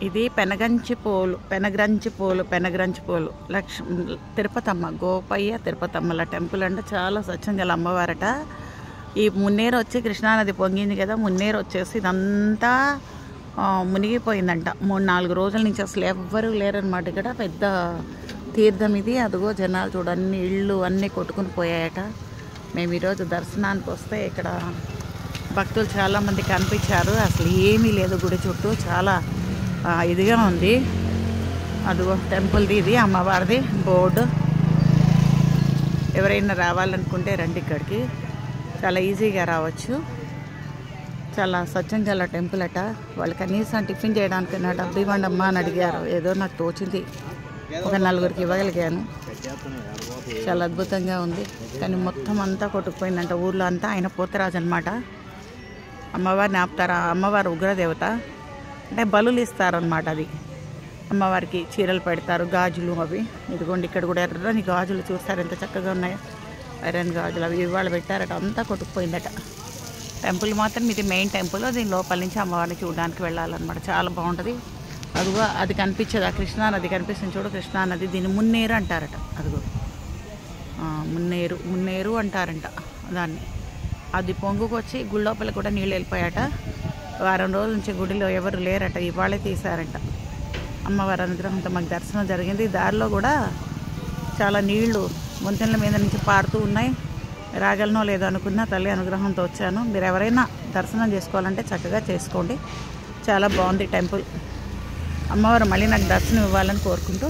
ఇది పెనగ్రంచి పూలు తిరుపతమ్మ గోపయ్య తిరుపతమ్మల టెంపుల్ అంటే చాలా స్వచ్ఛంగా గల అమ్మవారట. ఈ మున్నేరు వచ్చి కృష్ణానది పొంగింది కదా, మున్నేరు వచ్చేసి ఇదంతా మునిగిపోయిందంట. 3-4 రోజుల నుంచి అసలు ఎవ్వరూ లేరనమాట. ఇక్కడ పెద్ద తీర్థం ఇది. అదిగో జనాలు చూడన్ని ఇళ్ళు అన్నీ కొట్టుకుని పోయాయట. మేము ఈరోజు దర్శనానికి వస్తే ఇక్కడ భక్తులు చాలామంది కనిపించారు. అసలు ఏమీ లేదు, గుడి చుట్టూ చాలా ఇదిగా ఉంది. అదిగో టెంపుల్ది, ఇది అమ్మవారిది బోర్డు. ఎవరైనా రావాలనుకుంటే రండి ఇక్కడికి, చాలా ఈజీగా రావచ్చు. చాలా స్వచ్ఛంగా గల టెంపుల్ అట. వాళ్ళు కనీసం టిఫిన్ చేయడానికి నా డబ్బు ఇవ్వండి అమ్మా అని అడిగారు. ఏదో నాకు తోచింది ఒక 4గురికి ఇవ్వగలిగాను. చాలా అద్భుతంగా ఉంది. కానీ మొత్తం అంతా కొట్టుకుపోయిందంట. ఊర్లో అంతా ఆయన పోతరాజు అనమాట. అమ్మవారిని ఆపుతారా, అమ్మవారు ఉగ్రదేవత అంటే బలులు ఇస్తారనమాట. అది అమ్మవారికి చీరలు పెడతారు, గాజులు అవి. ఇదిగోండి ఇక్కడ కూడా ఎర్రని గాజులు చూస్తారు ఎంత చక్కగా ఉన్నాయో. ఎర్రని గాజులు అవి ఇవాళ పెట్టారట. అంతా కొట్టుకుపోయిందట. టెంపుల్ మాత్రం ఇది మెయిన్ టెంపుల్. దీని లోపల నుంచి అమ్మవారిని చూడడానికి వెళ్ళాలన్నమాట. చాలా బాగుంటుంది. అదిగో అది కనిపించదు, ఆ కృష్ణానది కనిపిస్తుంది చూడు, కృష్ణానది. దీన్ని మున్నేరు అంటారట. అదిగో మున్నేరు అంటారంట దాన్ని. అది పొంగుకొచ్చి గుడి లోపల కూడా నీళ్ళు వెళ్ళిపోయాట. వారం రోజుల నుంచి గుడిలో ఎవరు లేరట. ఇవాళే తీశారంట. అమ్మవారి అనుగ్రహంతో మాకు దర్శనం జరిగింది. దారిలో కూడా చాలా నీళ్లు వంతెనల మీద నుంచి పారుతూ ఉన్నాయి. రాగలనో లేదో అనుకున్నా తల్లి అనుగ్రహంతో వచ్చాను. మీరు ఎవరైనా దర్శనం చేసుకోవాలంటే చక్కగా చేసుకోండి. చాలా బాగుంది టెంపుల్. అమ్మవారు మళ్ళీ నాకు దర్శనం ఇవ్వాలని కోరుకుంటూ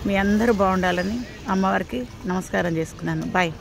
మీ అందరూ బాగుండాలని అమ్మవారికి నమస్కారం చేసుకున్నాను. బాయ్.